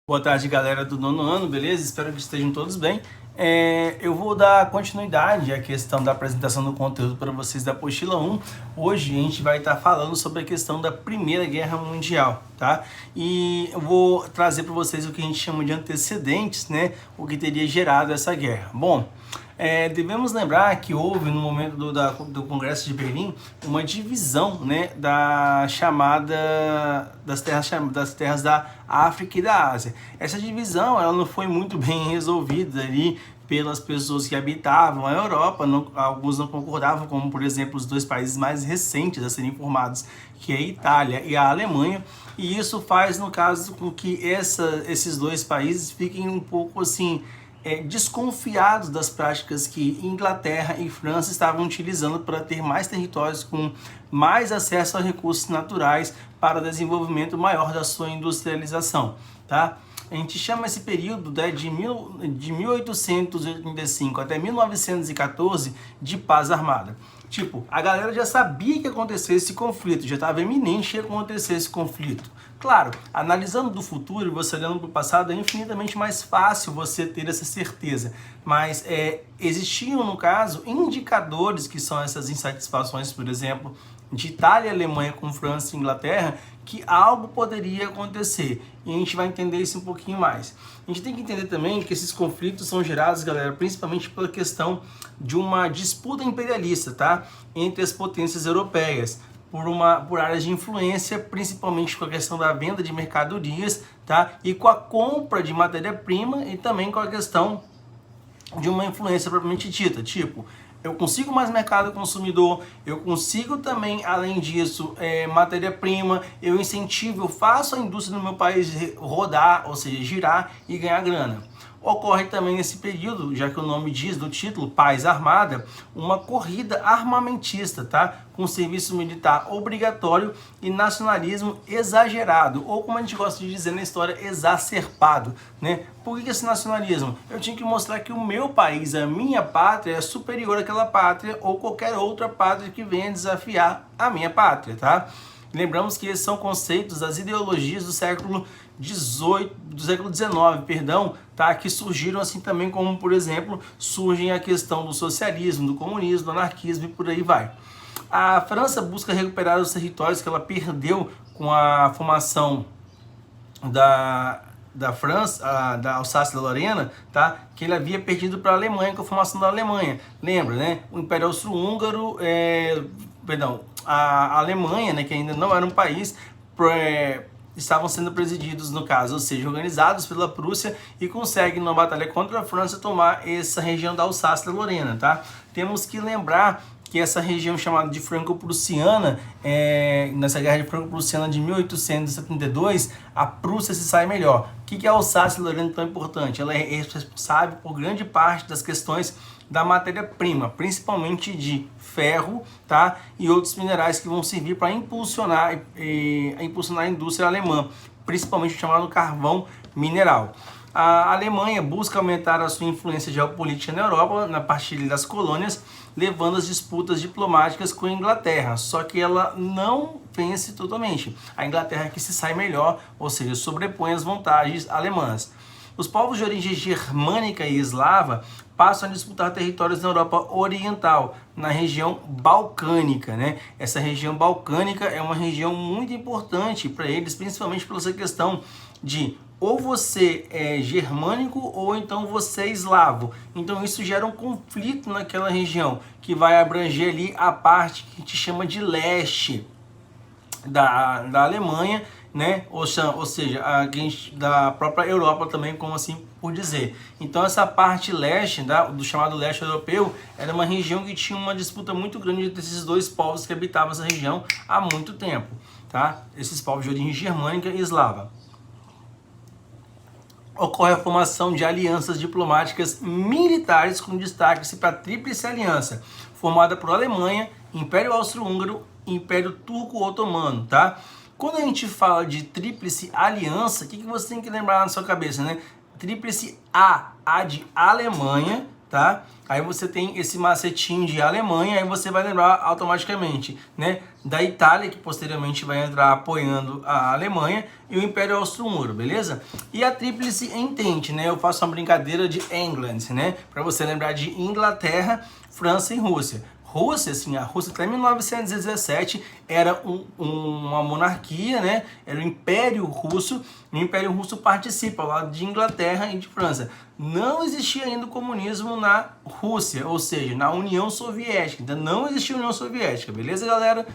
Boa tarde, galera do nono ano, beleza? Espero que estejam todos bem. Eu vou dar continuidade à questão da apresentação do conteúdo para vocês da apostila 1. Hoje a gente vai estar falando sobre a questão da Primeira Guerra Mundial, tá? E eu vou trazer para vocês o que a gente chama de antecedentes, né? O que teria gerado essa guerra. Bom, devemos lembrar que houve no momento do Congresso de Berlim uma divisão, né, das terras da África e da Ásia. Essa divisão ela não foi muito bem resolvida ali pelas pessoas que habitavam a Europa. Alguns não concordavam, como por exemplo os dois países mais recentes a serem formados, que é a Itália e a Alemanha, e isso faz no caso com que esses dois países fiquem um pouco assim desconfiados das práticas que Inglaterra e França estavam utilizando para ter mais territórios com mais acesso a recursos naturais para desenvolvimento maior da sua industrialização, tá? A gente chama esse período de 1885 até 1914 de paz armada. Tipo, a galera já sabia que ia acontecer esse conflito, já estava iminente que ia acontecer esse conflito. Claro, analisando do futuro e você olhando para o passado, é infinitamente mais fácil você ter essa certeza. Mas existiam, no caso, indicadores que são essas insatisfações, por exemplo, de Itália e Alemanha com França e Inglaterra, que algo poderia acontecer. E a gente vai entender isso um pouquinho mais. A gente tem que entender também que esses conflitos são gerados, galera, principalmente pela questão de uma disputa imperialista, tá? Entre as potências europeias, por áreas de influência, principalmente com a questão da venda de mercadorias, tá? E com a compra de matéria-prima e também com a questão de uma influência propriamente dita, tipo, eu consigo mais mercado consumidor, eu consigo também, além disso, matéria-prima, eu incentivo, eu faço a indústria no meu país rodar, ou seja, girar e ganhar grana. Ocorre também nesse período, já que o nome diz do título, Paz Armada, uma corrida armamentista, tá? Com serviço militar obrigatório e nacionalismo exagerado, ou como a gente gosta de dizer na história, exacerbado, né? Por que esse nacionalismo? Eu tinha que mostrar que o meu país, a minha pátria, é superior àquela pátria ou qualquer outra pátria que venha desafiar a minha pátria, tá? Lembramos que esses são conceitos das ideologias do século XIX, tá? Que surgiram assim também como, por exemplo, surgem a questão do socialismo, do comunismo, do anarquismo e por aí vai. A França busca recuperar os territórios que ela perdeu com a formação da França, da Alsácia-Lorena, tá? Que ele havia perdido para a Alemanha com a formação da Alemanha. Lembra, né? O Império Austro-Húngaro, a Alemanha, né, que ainda não era um país, estavam sendo presididos, no caso, ou seja, organizados pela Prússia, e conseguem, numa batalha contra a França, tomar essa região da Alsácia-Lorena, tá? Temos que lembrar que essa região chamada de Franco-Prussiana, nessa guerra de Franco-Prussiana de 1872, a Prússia se sai melhor. O que é a Alsácia-Lorena tão importante? Ela é responsável por grande parte das questões da matéria-prima, principalmente de ferro, tá? E outros minerais que vão servir para impulsionar a indústria alemã, principalmente o chamado carvão mineral. A Alemanha busca aumentar a sua influência geopolítica na Europa, na partilha das colônias, levando as disputas diplomáticas com a Inglaterra, só que ela não vence totalmente. A Inglaterra que se sai melhor, ou seja, sobrepõe as vantagens alemãs. Os povos de origem germânica e eslava passam a disputar territórios na Europa Oriental, na região balcânica, né? Essa região balcânica é uma região muito importante para eles, principalmente pela essa questão de ou você é germânico ou então você é eslavo. Então isso gera um conflito naquela região, que vai abranger ali a parte que a gente chama de leste da Alemanha, né? Ou seja, da própria Europa também, como assim por dizer. Então essa parte leste, do chamado leste europeu, era uma região que tinha uma disputa muito grande entre esses dois povos que habitavam essa região há muito tempo, tá? Esses povos de origem germânica e eslava. Ocorre a formação de alianças diplomáticas militares com destaque para a Tríplice Aliança, formada por Alemanha, Império Austro-Húngaro e Império Turco-Otomano, tá? Quando a gente fala de Tríplice Aliança, o que você tem que lembrar na sua cabeça, né? Tríplice A de Alemanha, tá? Aí você tem esse macetinho de Alemanha, aí você vai lembrar automaticamente, né, da Itália, que posteriormente vai entrar apoiando a Alemanha, e o Império Austro-Húngaro, beleza? E a Tríplice Entente, né, eu faço uma brincadeira de England, né, para você lembrar de Inglaterra, França e Rússia. Rússia, assim, a Rússia até 1917 era uma monarquia, né? Era o Império Russo. O Império Russo participa lá de Inglaterra e de França. Não existia ainda o comunismo na Rússia, ou seja, na União Soviética. Ainda não existia a União Soviética, beleza, galera?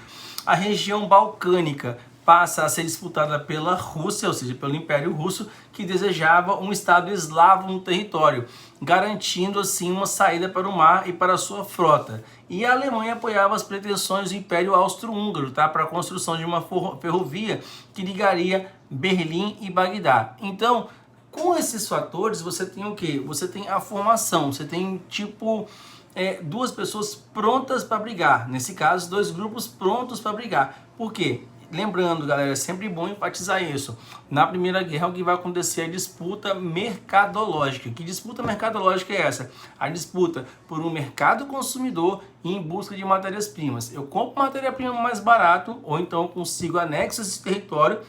A região balcânica passa a ser disputada pela Rússia, ou seja, pelo Império Russo, que desejava um Estado eslavo no território, garantindo assim uma saída para o mar e para a sua frota. E a Alemanha apoiava as pretensões do Império Austro-Húngaro, tá, para a construção de uma ferrovia que ligaria Berlim e Bagdá. Então, com esses fatores, você tem o quê? Você tem a formação, você tem tipo duas pessoas prontas para brigar. Nesse caso, dois grupos prontos para brigar. Por quê? Lembrando, galera, é sempre bom enfatizar isso. Na Primeira Guerra, o que vai acontecer é a disputa mercadológica. Que disputa mercadológica é essa? A disputa por um mercado consumidor e em busca de matérias-primas. Eu compro matéria-prima mais barato, ou então eu consigo anexo esse território,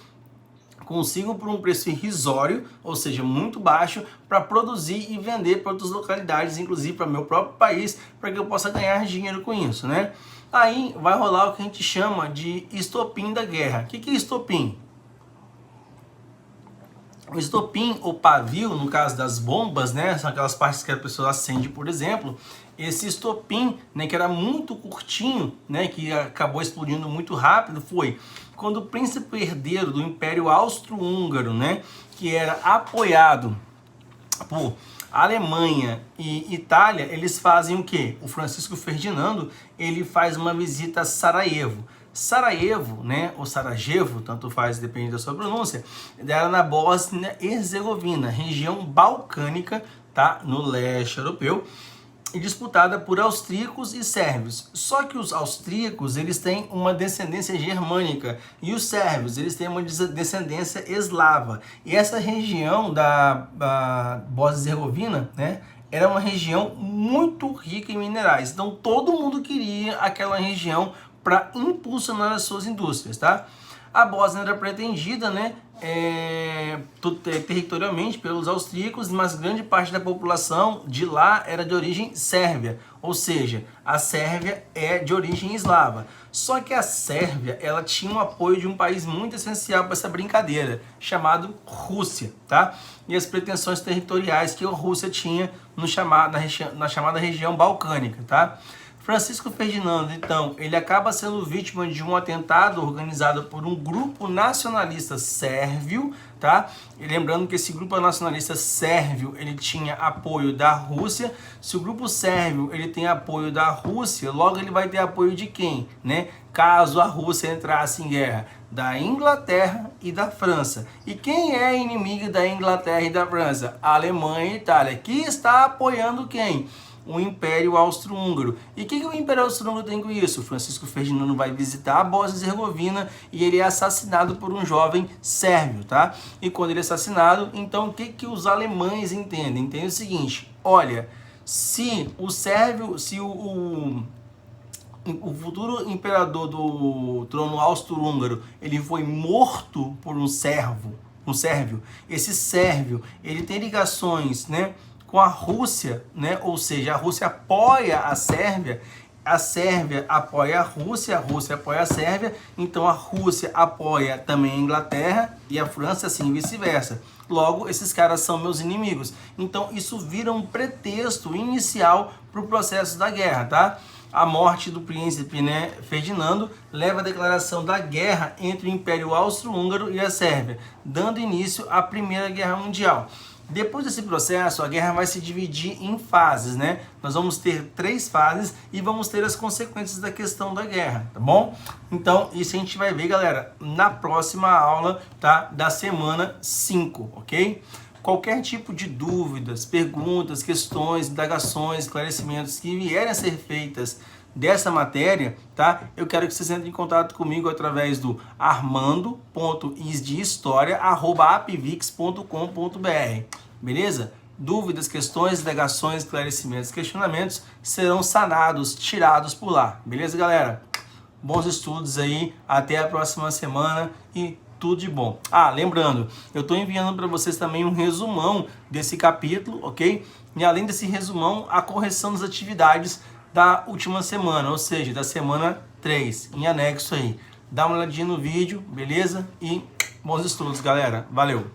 consigo por um preço irrisório, ou seja, muito baixo, para produzir e vender para outras localidades, inclusive para meu próprio país, para que eu possa ganhar dinheiro com isso, né? Aí vai rolar o que a gente chama de estopim da guerra. O que é estopim? O estopim, ou pavio, no caso das bombas, né, são aquelas partes que a pessoa acende, por exemplo. Esse estopim, né, que era muito curtinho, né, que acabou explodindo muito rápido, foi quando o príncipe herdeiro do Império Austro-Húngaro, né, que era apoiado por Alemanha e Itália, eles fazem o quê? O Francisco Ferdinando, ele faz uma visita a Sarajevo. Sarajevo, né, ou Sarajevo, tanto faz, depende da sua pronúncia, era na Bósnia-Herzegovina, região balcânica, tá, no leste europeu, e disputada por austríacos e sérvios. Só que os austríacos, eles têm uma descendência germânica e os sérvios, eles têm uma descendência eslava. E essa região da Bósnia-Herzegovina, né, era uma região muito rica em minerais. Então todo mundo queria aquela região para impulsionar as suas indústrias, tá? A Bósnia era pretendida, né, territorialmente pelos austríacos, mas grande parte da população de lá era de origem sérvia, ou seja, a Sérvia é de origem eslava. Só que a Sérvia, ela tinha o apoio de um país muito essencial para essa brincadeira, chamado Rússia, tá? E as pretensões territoriais que a Rússia tinha na chamada região balcânica, tá? Francisco Ferdinando, então, ele acaba sendo vítima de um atentado organizado por um grupo nacionalista sérvio, tá? E lembrando que esse grupo nacionalista sérvio, ele tinha apoio da Rússia. Se o grupo sérvio, ele tem apoio da Rússia, logo ele vai ter apoio de quem, né? Caso a Rússia entrasse em guerra, da Inglaterra e da França. E quem é inimigo da Inglaterra e da França? A Alemanha e a Itália, que está apoiando quem? O Império Austro-Húngaro. E o que o Império Austro-Húngaro tem com isso? Francisco Ferdinando vai visitar a Bósnia-Herzegovina e ele é assassinado por um jovem sérvio, tá? E quando ele é assassinado, então o que os alemães entendem? Entendem o seguinte: olha, se o sérvio, se o futuro imperador do trono austro-húngaro, ele foi morto por um sérvio, esse sérvio, ele tem ligações, né, com a Rússia, né? Ou seja, a Rússia apoia a Sérvia apoia a Rússia apoia a Sérvia, então a Rússia apoia também a Inglaterra e a França, assim e vice-versa. Logo, esses caras são meus inimigos. Então, isso vira um pretexto inicial para o processo da guerra, tá? A morte do príncipe, né, Ferdinando leva a declaração da guerra entre o Império Austro-Húngaro e a Sérvia, dando início à Primeira Guerra Mundial. Depois desse processo, a guerra vai se dividir em fases, né? Nós vamos ter 3 fases e vamos ter as consequências da questão da guerra, tá bom? Então, isso a gente vai ver, galera, na próxima aula, tá? Da semana 5, ok? Qualquer tipo de dúvidas, perguntas, questões, indagações, esclarecimentos que vierem a ser feitas dessa matéria, tá? Eu quero que vocês entrem em contato comigo através do armando.isdehistoria@apvix.com.br. Beleza? dúvidas, questões, indagações, esclarecimentos, questionamentos serão sanados, tirados por lá. Beleza, galera? Bons estudos aí, até a próxima semana e tudo de bom. Lembrando, eu estou enviando para vocês também um resumão desse capítulo, ok? E além desse resumão, a correção das atividades da última semana, ou seja, da semana 3, em anexo aí. Dá uma olhadinha no vídeo, beleza? E bons estudos, galera. Valeu!